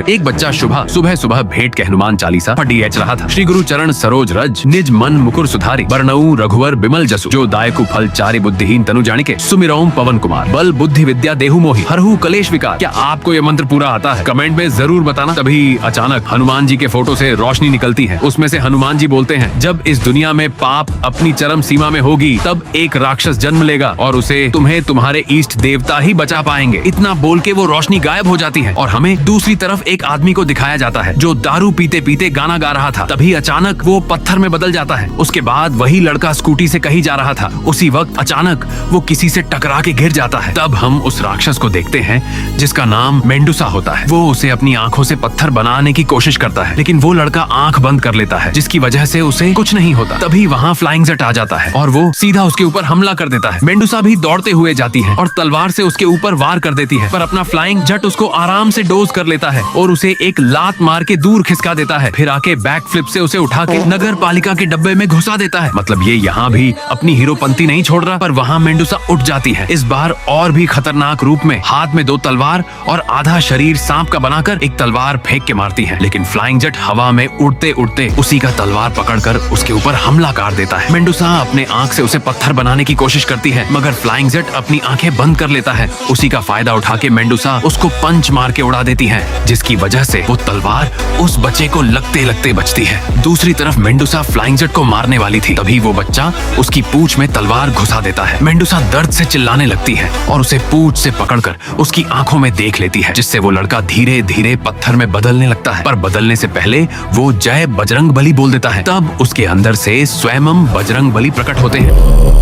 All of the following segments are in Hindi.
एक बच्चा सुबह सुबह भेंट के हनुमान चालीसा पढ़ रहा था। श्री गुरु चरण सरोज रज निज मन मुकुर सुधारी बरनऊ रघुवर बिमल जसु जो दायकु फल चारि बुद्धिहीन तनु जानिके सुमिरौम पवन कुमार बल बुद्धि विद्या देहु मोहि हरहु कलेश विकार। क्या आपको ये मंत्र पूरा आता है? कमेंट में जरूर बताना। तभी अचानक हनुमान जी के फोटो से रोशनी निकलती है। उसमें से हनुमान जी बोलते हैं, जब इस दुनिया में पाप अपनी चरम सीमा में होगी तब एक राक्षस जन्म लेगा और उसे तुम्हें तुम्हारे इष्ट देवता ही बचा पाएंगे। इतना बोल के वो रोशनी गायब हो जाती है और हमें दूसरी तरफ एक आदमी को दिखाया जाता है जो दारू पीते पीते गाना गा रहा था। तभी अचानक वो पत्थर में बदल जाता है। उसके बाद वही लड़का स्कूटी से कहीं जा रहा था। उसी वक्त अचानक वो किसी से टकरा के गिर जाता है। तब हम उस राक्षस को देखते हैं जिसका नाम मेंडूसा होता है। वो उसे अपनी आंखों से पत्थर बनाने की कोशिश करता है, लेकिन वो लड़का आंख बंद कर लेता है, जिसकी वजह से उसे कुछ नहीं होता। तभी वहाँ फ्लाइंग जेट आ जाता है और वो सीधा उसके ऊपर हमला कर देता है। मेंडूसा भी दौड़ते हुए जाती है और तलवार से उसके ऊपर वार कर देती है, पर अपना फ्लाइंग जेट उसको आराम से डोज कर लेता है और उसे एक लात मार के दूर खिसका देता है। फिर आके बैक फ्लिप से उसे उठा के नगर पालिका के डब्बे में घुसा देता है। मतलब ये यहाँ भी अपनी हीरोपंती नहीं छोड़ रहा, पर वहाँ मेंडूसा उठ जाती है। इस बार और भी खतरनाक रूप में, हाथ में 2 तलवार और आधा शरीर सांप का बनाकर एक तलवार फेंक के मारती है। लेकिन फ्लाइंग जेट हवा में उड़ते उड़ते उसी का तलवार पकड़कर उसके ऊपर हमला कर देता है। मेंडूसा अपने आंख से उसे पत्थर बनाने की कोशिश करती है, मगर फ्लाइंग जेट अपनी आंखें बंद कर लेता है। उसी का फायदा उठा के मेंडूसा उसको पंच मार के उड़ा देती है, जिसकी वजह से वो तलवार उस बच्चे को लगते लगते बचती है। दूसरी तरफ मेंडूसा फ्लाइंग जेट को मारने वाली थी, तभी वो बच्चा उसकी पूंछ में तलवार घुसा देता है। मेंडूसा दर्द से चिल्लाने लगती है और उसे पूंछ से पकड़कर उसकी आंखों में देख लेती है, जिससे वो लड़का धीरे धीरे पत्थर में बदलने लगता है। पर बदलने से पहले वो जय बजरंग बली बोल देता है। तब उसके अंदर से स्वयं बजरंग बली प्रकट होते हैं।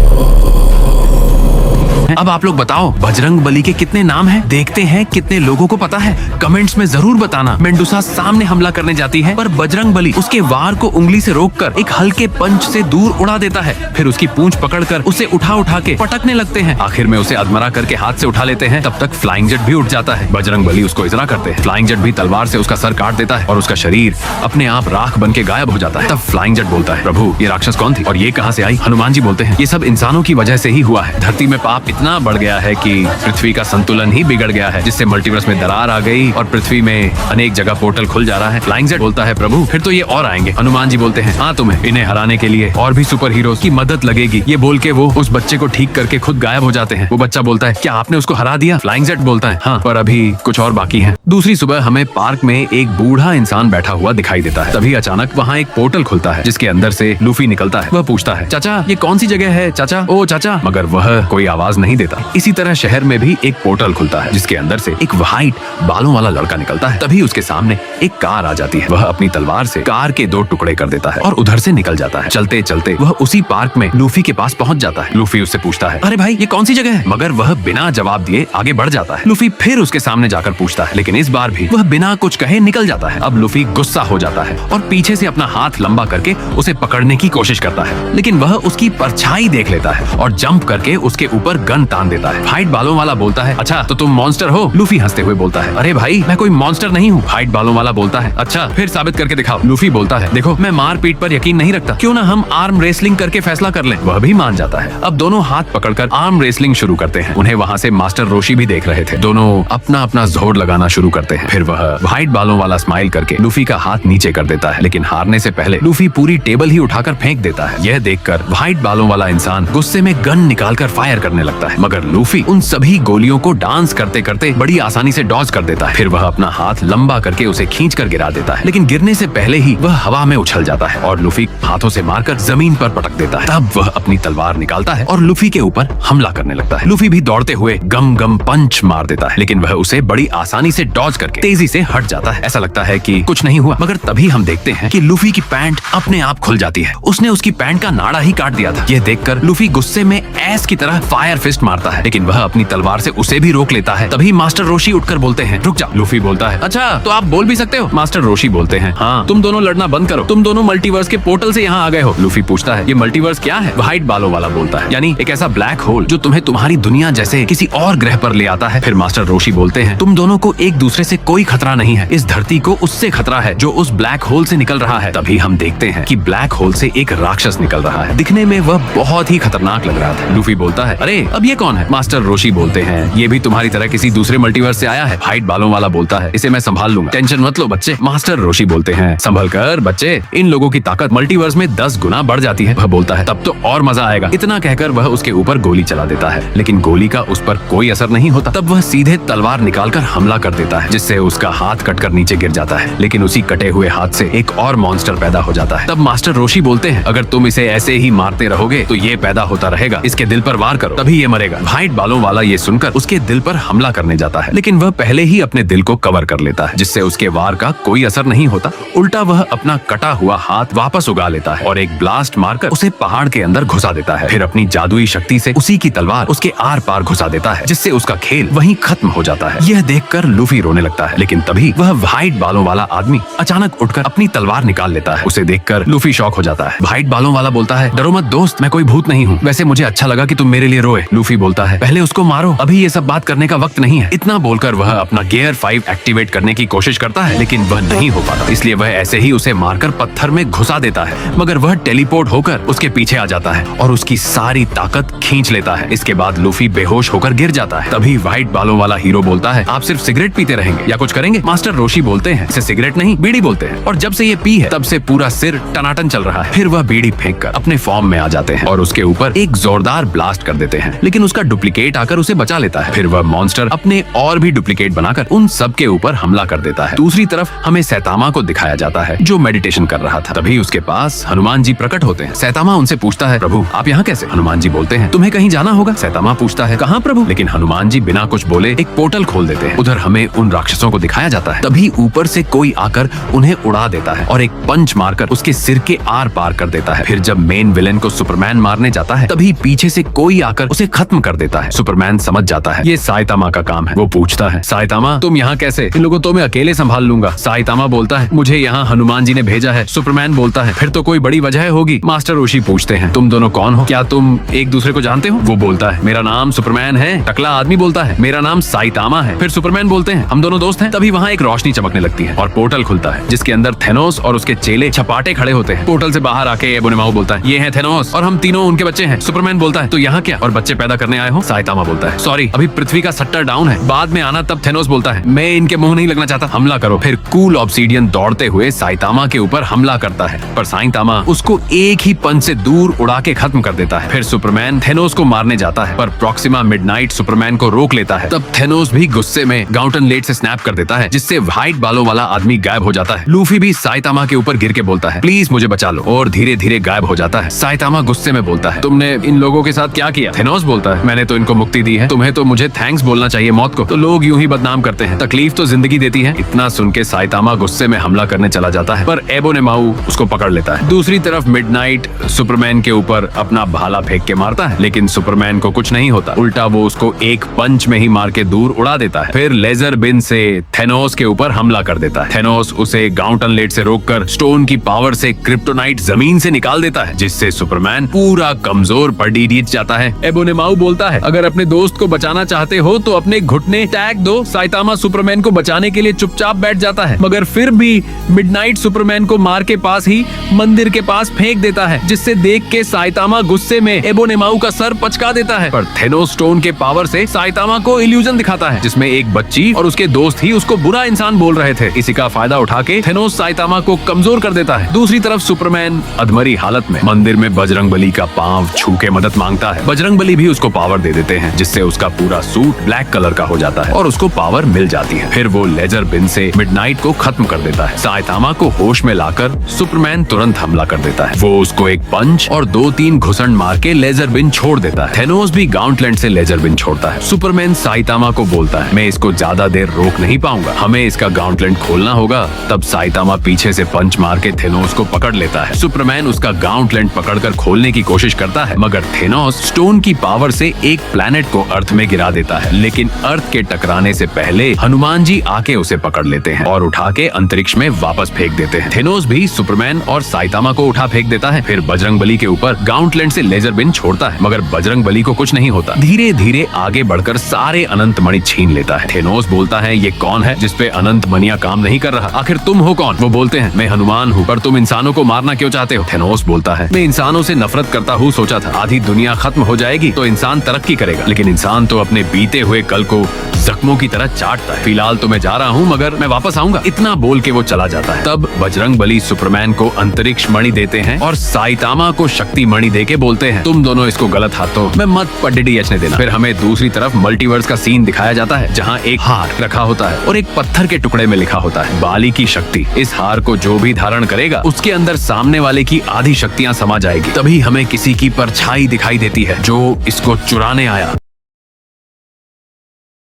अब आप लोग बताओ, बजरंग बली के कितने नाम हैं? देखते हैं कितने लोगों को पता है। कमेंट्स में जरूर बताना। मेंडूसा सामने हमला करने जाती है, पर बजरंग बली उसके वार को उंगली से रोककर एक हल्के पंच से दूर उड़ा देता है। फिर उसकी पूंछ पकड़कर उसे उठा के पटकने लगते हैं। आखिर में उसे अधमरा करके हाथ से उठा लेते हैं। तब तक फ्लाइंग जेट भी उठ जाता है। बजरंग बली उसको इजरा करते हैं। फ्लाइंग जेट भी तलवार से उसका सर काट देता है और उसका शरीर अपने आप राख बन के गायब हो जाता है। तब फ्लाइंग जेट बोलता है, प्रभु ये राक्षस कौन थी और ये कहाँ से आई? हनुमान जी बोलते हैं, ये सब इंसानों की वजह से ही हुआ है। धरती में पाप इतना बढ़ गया है कि पृथ्वी का संतुलन ही बिगड़ गया है, जिससे मल्टीवर्स में दरार आ गई और पृथ्वी में अनेक जगह पोर्टल खुल जा रहा है। फ्लाइंग जेट बोलता है, प्रभु फिर तो ये और आएंगे। हनुमान जी बोलते हैं, हाँ तुम्हें इन्हें हराने के लिए और भी सुपर हीरोज की मदद लगेगी। ये बोल के वो उस बच्चे को ठीक करके खुद गायब हो जाते हैं। वो बच्चा बोलता है, क्या आपने उसको हरा दिया? फ्लाइंग जेट बोलता है, हाँ पर अभी कुछ और बाकी है। दूसरी सुबह हमें पार्क में एक बूढ़ा इंसान बैठा हुआ दिखाई देता है। तभी अचानक वहाँ एक पोर्टल खुलता है, जिसके अंदर से लूफी निकलता है। वह पूछता है, चाचा ये कौन सी जगह है चाचा? ओ चाचा, मगर वह कोई आवाज नहीं देता। इसी तरह शहर में भी एक पोर्टल खुलता है, जिसके अंदर से एक व्हाइट बालों वाला लड़का निकलता है। तभी उसके सामने एक कार आ जाती है। वह अपनी तलवार से कार के 2 टुकड़े कर देता है और उधर से निकल जाता है। चलते चलते वह उसी पार्क में लूफी के पास पहुंच जाता है। लूफी उससे पूछता है, अरे भाई ये कौन सी जगह है? मगर वह बिना जवाब दिए आगे बढ़ जाता है। लूफी फिर उसके सामने जाकर पूछता है, लेकिन इस बार भी वह बिना कुछ कहे निकल जाता है। अब लूफी गुस्सा हो जाता है और पीछे से अपना हाथ लंबा करके उसे पकड़ने की कोशिश करता है, लेकिन वह उसकी परछाई देख लेता है और जंप करके उसके ऊपर गन तान देता है। व्हाइट बालों वाला बोलता है, अच्छा तो तुम मॉन्स्टर हो? लूफी हंसते हुए बोलता है, अरे भाई मैं कोई मॉन्स्टर नहीं हूँ। व्हाइट बालों वाला बोलता है, अच्छा फिर साबित करके दिखाओ। लूफी बोलता है, देखो मैं मार पीट पर यकीन नहीं रखता, क्यों ना हम आर्म रेसलिंग करके फैसला कर लें। वह भी मान जाता है। अब दोनों हाथ पकड़कर आर्म रेसलिंग शुरू करते हैं। उन्हें वहाँ से मास्टर रोशी भी देख रहे थे। दोनों अपना अपना जोर लगाना शुरू करते हैं। फिर वह व्हाइट बालों वाला स्माइल करके लूफी का हाथ नीचे कर देता है, लेकिन हारने से पहले लूफी पूरी टेबल ही उठाकर फेंक देता है। यह देखकर व्हाइट बालों वाला इंसान गुस्से में गन निकालकर फायर करने लगता है, मगर लूफी उन सभी गोलियों को डांस करते करते बड़ी आसानी से डॉज कर देता है। फिर वह अपना हाथ लंबा करके उसे खींच कर गिरा देता है, लेकिन गिरने से पहले ही वह हवा में उछल जाता है और लूफी हाथों से मारकर जमीन पर पटक देता है। तब वह अपनी तलवार निकालता है और लूफी के ऊपर हमला करने लगता है। लूफी भी दौड़ते हुए गम गम पंच मार देता है, लेकिन वह उसे बड़ी आसानी से डॉज करके तेजी से हट जाता है। ऐसा लगता है कि कुछ नहीं हुआ, मगर तभी हम देखते हैं कि लूफी की पैंट अपने आप खुल जाती है। उसने उसकी पैंट का नाड़ा ही काट दिया था। यह देखकर लूफी गुस्से में ऐस की तरह फायर फिस्ट मारता है, लेकिन वह अपनी तलवार से उसे भी रोक लेता है। तभी मास्टर रोशी उठकर बोलते हैं, रुक जा। लूफी बोलता है, अच्छा तो आप बोल भी सकते हो? मास्टर रोशी बोलते हैं, हाँ तुम दोनों लड़ना बंद करो, तुम दोनों मल्टीवर्स के पोर्टल से यहाँ आ गए हो। लूफी पूछता है, ये मल्टीवर्स क्या है? व्हाइट बालों वाला बोलता है, यानी एक ऐसा ब्लैक होल जो तुम्हें तुम्हारी दुनिया जैसे किसी और ग्रह पर ले आता है। फिर मास्टर रोशी बोलते हैं, तुम दोनों को एक दूसरे से कोई खतरा नहीं है, इस धरती को उससे खतरा है जो उस ब्लैक होल से निकल रहा है। तभी हम देखते हैं कि ब्लैक होल से एक राक्षस निकल रहा है। दिखने में वह बहुत ही खतरनाक लग रहा था। लूफी बोलता है, अरे अब ये कौन है? मास्टर रोशी बोलते हैं, ये भी तुम्हारी तरह किसी दूसरे मल्टीवर्स से आया है। व्हाइट बालों वाला बोलता है, इसे मैं संभाल लूंगा, टेंशन मत लो बच्चे। मास्टर रोशी बोलते हैं, संभल कर बच्चे, इन लोगों की ताकत मल्टीवर्स में 10 गुना बढ़ जाती है। वह बोलता है, तब तो और मजा आएगा। इतना कहकर वह उसके ऊपर गोली चला देता है, लेकिन गोली का उस पर कोई असर नहीं होता। तब वह सीधे तलवार निकालकर हमला कर देता है, जिससे उसका हाथ कटकर नीचे गिर जाता है। लेकिन उसी कटे हुए हाथ से एक और मॉन्स्टर पैदा हो जाता है। तब मास्टर रोशी बोलते हैं, अगर तुम इसे ऐसे ही मारते रहोगे तो ये पैदा होता रहेगा, इसके दिल पर वार करो, तभी ये मरेगा। व्हाइट बालों वाला ये सुनकर उसके दिल पर हमला करने जाता है, लेकिन वह पहले ही अपने दिल को कवर कर लेता है, जिससे उसके वार का कोई असर नहीं होता। उल्टा वह अपना कटा हुआ हाथ वापस उगा लेता है और एक ब्लास्ट मारकर उसे पहाड़ के अंदर घुसा देता है। फिर अपनी जादुई शक्ति से उसी की तलवार उसके आर पार घुसा देता है, जिससे उसका खेल वहीं खत्म हो जाता है। यह देखकर लूफी रोने लगता है, लेकिन तभी वह व्हाइट बालों वाला आदमी अचानक उठकर अपनी तलवार निकाल लेता है। उसे देखकर लूफी शॉक हो जाता है। व्हाइट बालों वाला बोलता है, डरो मत दोस्त, मैं कोई भूत नहीं हूँ। वैसे मुझे अच्छा लगा कि तुम मेरे लिए रोए। लूफी बोलता है, पहले उसको मारो, अभी ये सब बात करने का वक्त नहीं है। इतना बोलकर वह अपना गियर 5 एक्टिवेट करने की कोशिश करता है, लेकिन वह नहीं हो पाता, इसलिए वह ऐसे ही उसे मारकर पत्थर में घुसा देता है। मगर वह टेलीपोर्ट होकर उसके पीछे आ जाता है और उसकी सारी ताकत खींच लेता है। इसके बाद लूफी बेहोश होकर गिर जाता है। तभी व्हाइट बालों वाला हीरो बोलता है, आप सिर्फ सिगरेट पीते रहेंगे या कुछ करेंगे? मास्टर रोशी बोलते हैं, इसे सिगरेट नहीं बीड़ी बोलते हैं, और जब से ये पी है तब से पूरा सिर टनाटन चल रहा है। फिर वह बीड़ी फेंककर अपने फॉर्म में आ जाते हैं और उसके ऊपर एक जोरदार ब्लास्ट कर देते हैं, लेकिन उसका डुप्लीकेट आकर उसे बचा लेता है। फिर वह मॉन्स्टर अपने और भी डुप्लीकेट बनाकर उन सब के ऊपर हमला कर देता है। दूसरी तरफ हमें सैतामा को दिखाया जाता है, जो मेडिटेशन कर रहा था। तभी उसके पास हनुमान जी प्रकट होते हैं। सैतामा उनसे पूछता है, प्रभु आप यहाँ कैसे? हनुमान जी बोलते हैं, तुम्हें कहीं जाना होगा। सैतामा पूछता है, कहाँ प्रभु? लेकिन हनुमान जी बिना कुछ बोले एक पोर्टल खोल देते हैं। उधर हमें उन राक्षसों को दिखाया जाता है। तभी ऊपर से कोई आकर उन्हें उड़ा देता है और एक पंच मारकर उसके सिर के आर पार कर देता है। फिर जब मेन विलेन को सुपरमैन मारने जाता है, तभी पीछे से कोई आकर उसे खत्म कर देता है। सुपरमैन समझ जाता है ये साइतामा का काम है। वो पूछता है, साइतामा तुम यहाँ कैसे? इन लोगों तो मैं अकेले संभाल लूंगा। साइतामा बोलता है, मुझे यहाँ हनुमान जी ने भेजा है। सुपरमैन बोलता है, फिर तो कोई बड़ी वजह होगी। मास्टर रोशी पूछते हैं, तुम दोनों कौन हो? क्या तुम एक दूसरे को जानते हो? वो बोलता है, मेरा नाम सुपरमैन है। टकला आदमी बोलता है, मेरा नाम साइतामा है। फिर सुपरमैन बोलते हैं, हम दोनों दोस्त हैं। तभी वहाँ एक रोशनी चमकने लगती है और पोर्टल खुलता है, जिसके अंदर थेनोस और उसके चेले छपाटे खड़े होते हैं। पोर्टल से बाहर आके एबोनेमाऊ बोलता है, ये हैं थेनोस और हम तीनों उनके बच्चे हैं। सुपरमैन बोलता है, तो यहाँ क्या और बच्चे पैदा करने आए हो? साइतामा बोलता है, सॉरी अभी पृथ्वी का सट्टर डाउन है, बाद में आना। तब थेनोस बोलता है, मैं इनके मुंह नहीं लगना चाहता, हमला करो। फिर कूल ऑब्सीडियन दौड़ते हुए साइतामा के ऊपर हमला करता है, पर साइतामा उसको एक ही पंच से दूर उड़ा के खत्म कर देता है। फिर सुपरमैन थेनोस को मारने जाता है, पर प्रॉक्सिमा मिडनाइट सुपरमैन को रोक लेता है। तब थेनोस भी गुस्से में गाउंटन लेट से स्नैप कर देता है, जिससे व्हाइट बालों वाला आदमी गायब हो जाता है। लूफी भी साइतामा के ऊपर गिर के बोलता है, प्लीज मुझे बचा लो, और धीरे धीरे गायब हो जाता है। साइतामा गुस्से में बोलता है, तुमने इन लोगों के साथ क्या किया? थेनोस बोलता है, मैंने तो इनको मुक्ति दी है, तुम्हें तो मुझे थैंक्स बोलना चाहिए मौत को, तो लोग यूं ही बदनाम करते हैं, तकलीफ तो जिंदगी देती है। इतना सुन के साइतामा गुस्से में हमला करने चला जाता है, पर एबोनेमाऊ उसको पकड़ लेता है। दूसरी तरफ मिडनाइट सुपरमैन के ऊपर अपना भाला फेंक के मारता है, लेकिन सुपरमैन को कुछ नहीं होता, उल्टा वो उसको एक पंच में ही मार के दूर उड़ा देता है। फिर लेजर बिन से थेनोस के ऊपर हमला कर देता है। थेनोस उसे गाउंटन लेट से रोककर स्टोन की पावर से क्रिप्टोनाइट जमीन से निकाल देता है, जिससे सुपरमैन पूरा कमजोर पड़ जीत जाता है। एबोनेमाऊ बोलता है, अगर अपने दोस्त को बचाना चाहते हो तो अपने घुटने टैग दो। साइतामा सुपरमैन को बचाने के लिए चुपचाप बैठ जाता है, मगर फिर भी मिडनाइट सुपरमैन को मार के पास ही मंदिर के पास फेंक देता है, जिससे देख के साइतामा गुस्से में एबोनेमाऊ का सर पचका देता है। पर थेनोस स्टोन के पावर से साइतामा को इल्यूजन दिखाता है, जिसमें एक बच्ची और उसके दोस्त ही उसको बुरा इंसान बोल रहे थे। इसी का फायदा उठा के थेनोस साइतामा को कमजोर कर देता है। दूसरी तरफ सुपरमैन अधमरी हालत में मंदिर में बजरंगबली का पांव छू के मदद मांगता है। बजरंगबली भी उसको पावर दे देते हैं, जिससे उसका पूरा सूट ब्लैक कलर का हो जाता है और उसको पावर मिल जाती है। फिर वो लेजर बिन से मिडनाइट को खत्म कर देता है। साइतामा को होश में लाकर सुपरमैन तुरंत हमला कर देता है। वो उसको एक पंच और 2-3 घुसंड मार के लेजर बिन छोड़ देता है। थेनोस भी गाउंटलैंड से लेजर बिन छोड़ता है। सुपरमैन साइतामा को बोलता है, मैं इसको ज्यादा देर रोक नहीं पाऊंगा, हमें इसका गाउंटलैंड खोलना होगा। तब साइतामा पीछे से पंच मार के थेनोस को पकड़ लेता है। सुपरमैन उसका गाउंटलैंड पकड़कर खोलने की कोशिश करता है, मगर थेनोस स्टोन की पावर से एक प्लैनेट को अर्थ में गिरा देता है, लेकिन अर्थ के टकराने से पहले हनुमान जी आके उसे पकड़ लेते हैं और उठा के अंतरिक्ष में वापस फेंक देते हैं। थेनोस भी सुपरमैन और साइतामा को उठा फेंक देता है। फिर बजरंगबली के ऊपर गाउंटलैंड से लेजर बिन छोड़ता है, मगर बजरंगबली को कुछ नहीं होता। धीरे धीरे आगे बढ़कर सारे अनंत मणि छीन लेता है। थेनोस बोलता है, ये कौन है जिसपे अनंत मणियां काम नहीं कर रहा? आखिर तुम हो कौन? वो बोलते हैं, मैं हनुमान हूँ, पर तुम इंसानों को मारना क्यों चाहते हो? थेनोस बोलता है, मैं इंसानों से नफरत करता हूँ, सोचा था आधी दुनिया खत्म हो जाएगी तो इंसान तरक्की करेगा, लेकिन इंसान तो अपने बीते हुए कल को जख्मों की तरह चाटता है। फिलहाल तो मैं जा रहा हूँ, मगर मैं वापस आऊंगा। इतना बोल के वो चला जाता है। तब बजरंगबली सुपरमैन को अंतरिक्ष मणि देते हैं और साइतामा को शक्ति मणि देके बोलते हैं, तुम दोनों इसको गलत हाथों में मत DDH ने देना। फिर हमें दूसरी तरफ मल्टीवर्स का सीन दिखाया जाता है, जहाँ एक हार रखा होता है और एक पत्थर के टुकड़े में लिखा होता है बाली की शक्ति। इस हार को जो भी धारण करेगा उसके अंदर सामने वाले की आधी शक्तियाँ समा जाएगी। तभी हमें किसी की परछाई दिखाई देती है जो इसको चुराने आया।